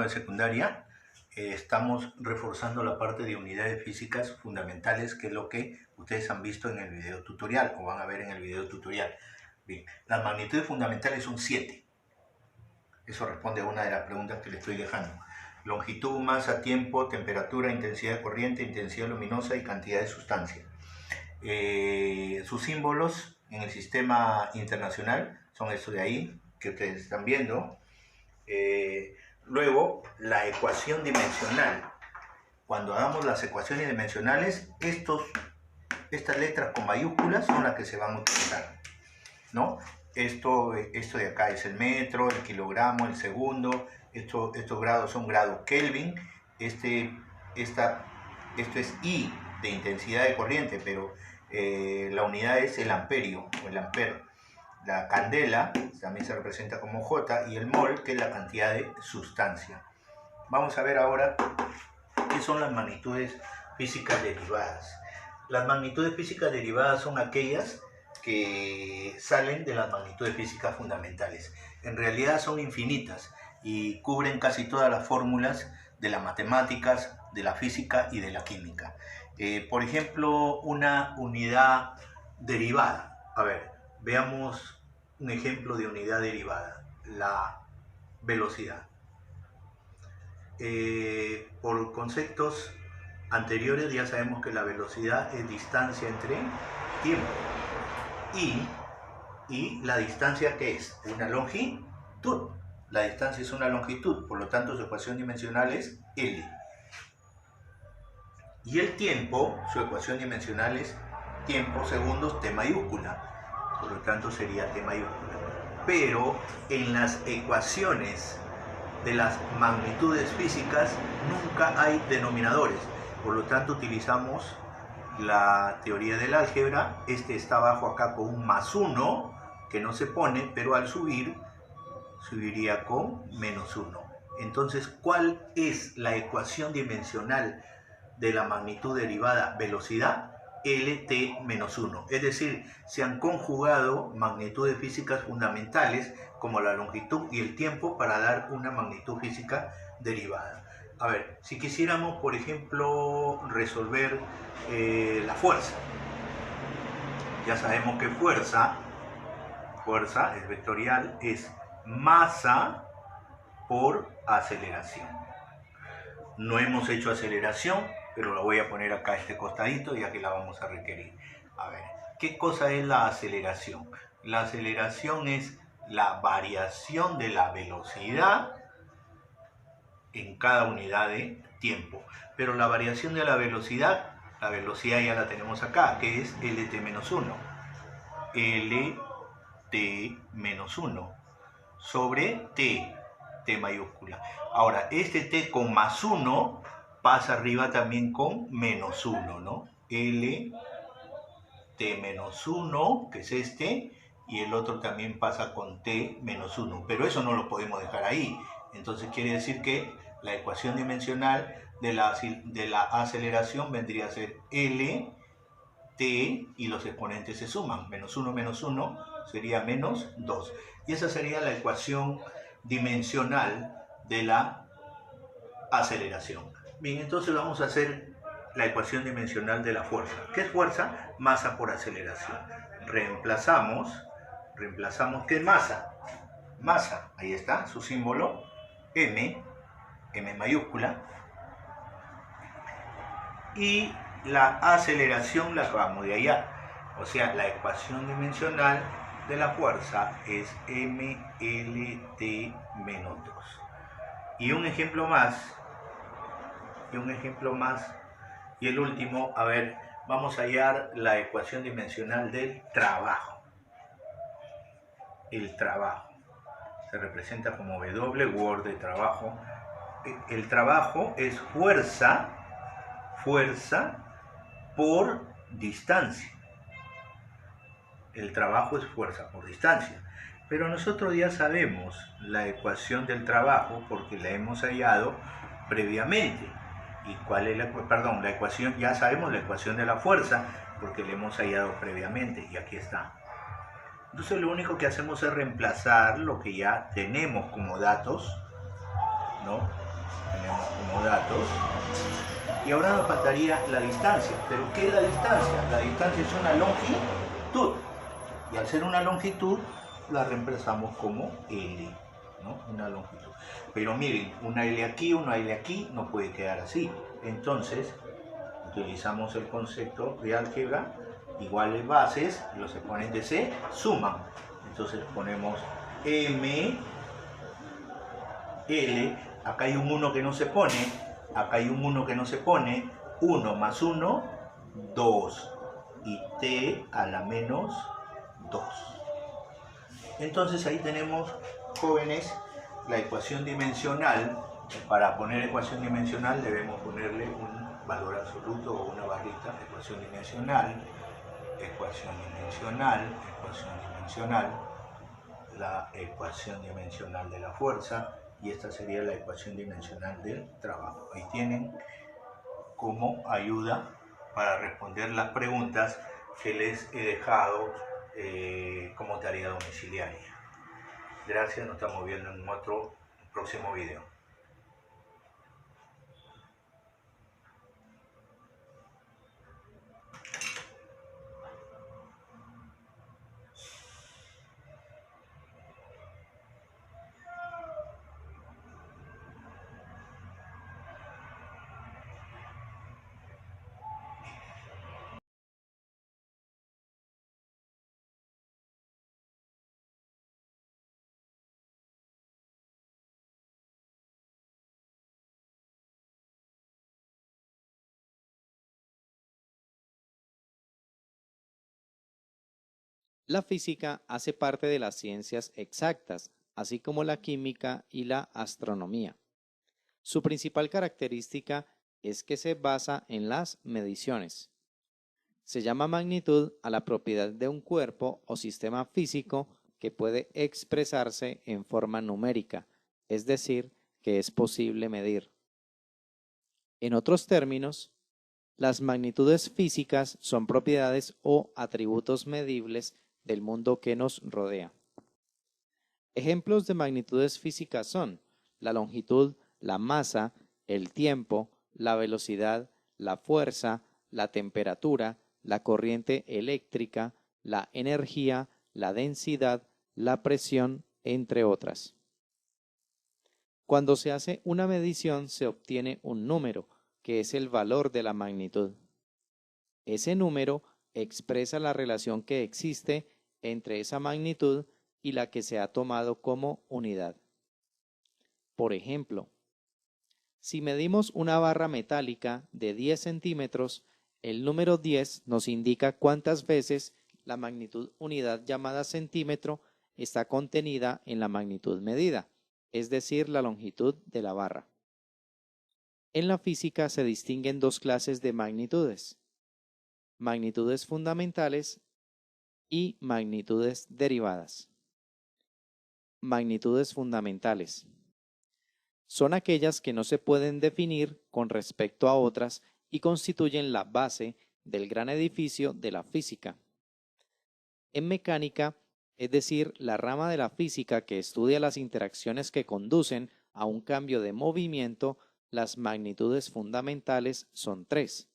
de secundaria, estamos reforzando la parte de unidades físicas fundamentales, que es lo que ustedes han visto en el video tutorial o van a ver en el video tutorial. Bien, las magnitudes fundamentales son 7. Eso responde a una de las preguntas que le estoy dejando. Longitud, masa, tiempo, temperatura, intensidad de corriente, intensidad luminosa y cantidad de sustancia. Sus símbolos en el sistema internacional son estos de ahí, que ustedes están viendo. Luego, la ecuación dimensional. Cuando hagamos las ecuaciones dimensionales, estas letras con mayúsculas son las que se van a utilizar, ¿no? Esto de acá es el metro, el kilogramo, el segundo. Estos grados son grados Kelvin. Esto es I de intensidad de corriente, pero la unidad es el amperio o el ampere. La candela también se representa como J, y el mol, que es la cantidad de sustancia. Vamos a ver ahora qué son las magnitudes físicas derivadas. Las magnitudes físicas derivadas son aquellas que salen de las magnitudes físicas fundamentales. En realidad son infinitas y cubren casi todas las fórmulas de las matemáticas, de la física y de la química. Por ejemplo, una unidad derivada. A ver, veamos un ejemplo de unidad derivada, la velocidad. Por conceptos anteriores ya sabemos que la velocidad es distancia entre tiempo. Y la distancia, ¿qué es? Una longitud. La distancia es una longitud, por lo tanto su ecuación dimensional es L. Y el tiempo, su ecuación dimensional es tiempo, segundos, T mayúscula. Por lo tanto sería T mayúscula. Pero en las ecuaciones de las magnitudes físicas nunca hay denominadores. Por lo tanto utilizamos la teoría del álgebra. Está abajo acá con un +1 que no se pone, pero al subiría con -1. Entonces, ¿cuál es la ecuación dimensional de la magnitud derivada velocidad? LT-1. Es decir, se han conjugado magnitudes físicas fundamentales como la longitud y el tiempo para dar una magnitud física derivada. A ver, si quisiéramos, por ejemplo, resolver la fuerza. Ya sabemos que fuerza es vectorial, es masa por aceleración. No hemos hecho aceleración, pero la voy a poner acá a este costadito ya que la vamos a requerir. A ver, ¿qué cosa es la aceleración? La aceleración es la variación de la velocidad en cada unidad de tiempo. Pero la variación de la velocidad ya la tenemos acá, que es LT-1. LT-1 sobre T mayúscula. Ahora, este T con +1 pasa arriba también con -1, ¿no? LT-1, que es este, y el otro también pasa con T-1. Pero eso no lo podemos dejar ahí. Entonces quiere decir que la ecuación dimensional de la aceleración vendría a ser L, T, y los exponentes se suman. -1 menos 1 sería -2. Y esa sería la ecuación dimensional de la aceleración. Bien, entonces vamos a hacer la ecuación dimensional de la fuerza. ¿Qué es fuerza? Masa por aceleración. Reemplazamos, ¿qué es masa? Masa, ahí está, su símbolo, M mayúscula. Y la aceleración la acabamos de hallar. O sea, la ecuación dimensional de la fuerza es mLT-2. Y un ejemplo más. Y el último, a ver, vamos a hallar la ecuación dimensional del trabajo. El trabajo se representa como W, Word de trabajo. El trabajo es fuerza por distancia. El trabajo es fuerza por distancia. Pero nosotros ya sabemos la ecuación del trabajo porque la hemos hallado previamente. ¿Y cuál es la ecuación? Ya sabemos la ecuación de la fuerza porque la hemos hallado previamente y aquí está. Entonces lo único que hacemos es reemplazar lo que ya tenemos como datos, ¿no? tenemos como datos. Y ahora nos faltaría la distancia. ¿Pero qué es la distancia? La distancia es una longitud. Y al ser una longitud, la reemplazamos como L, ¿no? Una longitud. Pero miren, una L aquí, no puede quedar así. Entonces, utilizamos el concepto de álgebra, iguales bases, los exponentes se suman. Entonces ponemos M, L, acá hay un 1 que no se pone, acá hay un 1 que no se pone, 1 más 1, 2, y T a la menos 2. Entonces ahí tenemos, jóvenes, la ecuación dimensional. Para poner ecuación dimensional debemos ponerle un valor absoluto o una barrita. Ecuación dimensional, ecuación dimensional, ecuación dimensional, la ecuación dimensional de la fuerza, y esta sería la ecuación dimensional del trabajo. Ahí tienen como ayuda para responder las preguntas que les he dejado como tarea domiciliaria. Gracias, nos estamos viendo en otro próximo video. La física hace parte de las ciencias exactas, así como la química y la astronomía. Su principal característica es que se basa en las mediciones. Se llama magnitud a la propiedad de un cuerpo o sistema físico que puede expresarse en forma numérica, es decir, que es posible medir. En otros términos, las magnitudes físicas son propiedades o atributos medibles del mundo que nos rodea. Ejemplos de magnitudes físicas son la longitud, la masa, el tiempo, la velocidad, la fuerza, la temperatura, la corriente eléctrica, la energía, la densidad, la presión, entre otras. Cuando se hace una medición se obtiene un número, que es el valor de la magnitud. Ese número expresa la relación que existe entre esa magnitud y la que se ha tomado como unidad. Por ejemplo, si medimos una barra metálica de 10 centímetros, el número 10 nos indica cuántas veces la magnitud unidad llamada centímetro está contenida en la magnitud medida, es decir, la longitud de la barra. En la física se distinguen dos clases de magnitudes: magnitudes fundamentales y magnitudes derivadas. Magnitudes fundamentales son aquellas que no se pueden definir con respecto a otras y constituyen la base del gran edificio de la física. En mecánica, es decir, la rama de la física que estudia las interacciones que conducen a un cambio de movimiento, las magnitudes fundamentales son tres: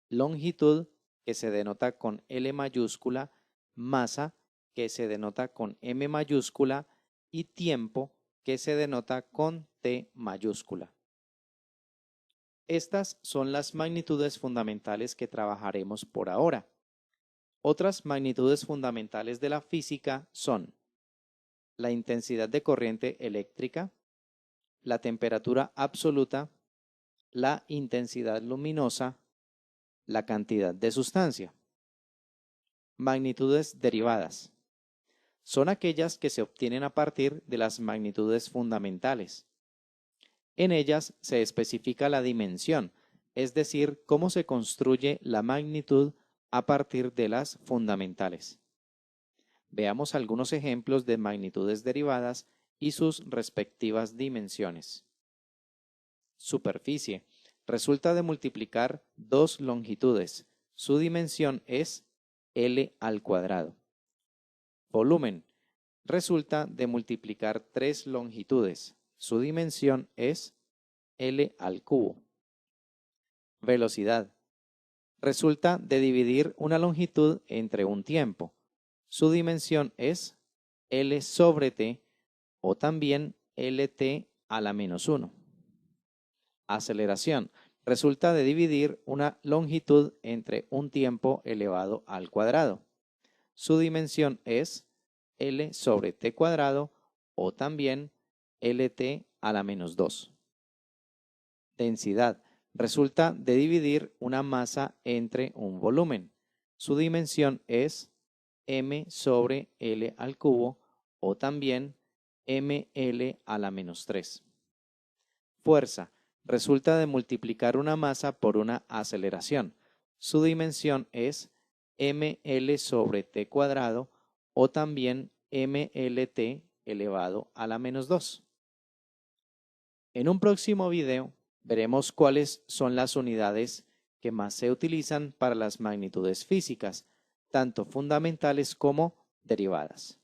longitud, que se denota con L mayúscula, masa, que se denota con M mayúscula, y tiempo, que se denota con T mayúscula. Estas son las magnitudes fundamentales que trabajaremos por ahora. Otras magnitudes fundamentales de la física son la intensidad de corriente eléctrica, la temperatura absoluta, la intensidad luminosa, la cantidad de sustancia. Magnitudes derivadas son aquellas que se obtienen a partir de las magnitudes fundamentales. En ellas se especifica la dimensión, es decir, cómo se construye la magnitud a partir de las fundamentales. Veamos algunos ejemplos de magnitudes derivadas y sus respectivas dimensiones. Superficie. Resulta de multiplicar dos longitudes. Su dimensión es L al cuadrado. Volumen. Resulta de multiplicar tres longitudes. Su dimensión es L al cubo. Velocidad. Resulta de dividir una longitud entre un tiempo. Su dimensión es L sobre t o también Lt a la menos 1. Aceleración. Resulta de dividir una longitud entre un tiempo elevado al cuadrado. Su dimensión es L sobre t cuadrado o también Lt a la menos 2. Densidad. Resulta de dividir una masa entre un volumen. Su dimensión es m sobre L al cubo o también ml a la menos 3. Fuerza. Resulta de multiplicar una masa por una aceleración. Su dimensión es ml sobre t cuadrado o también mlt elevado a la menos 2. En un próximo video veremos cuáles son las unidades que más se utilizan para las magnitudes físicas, tanto fundamentales como derivadas.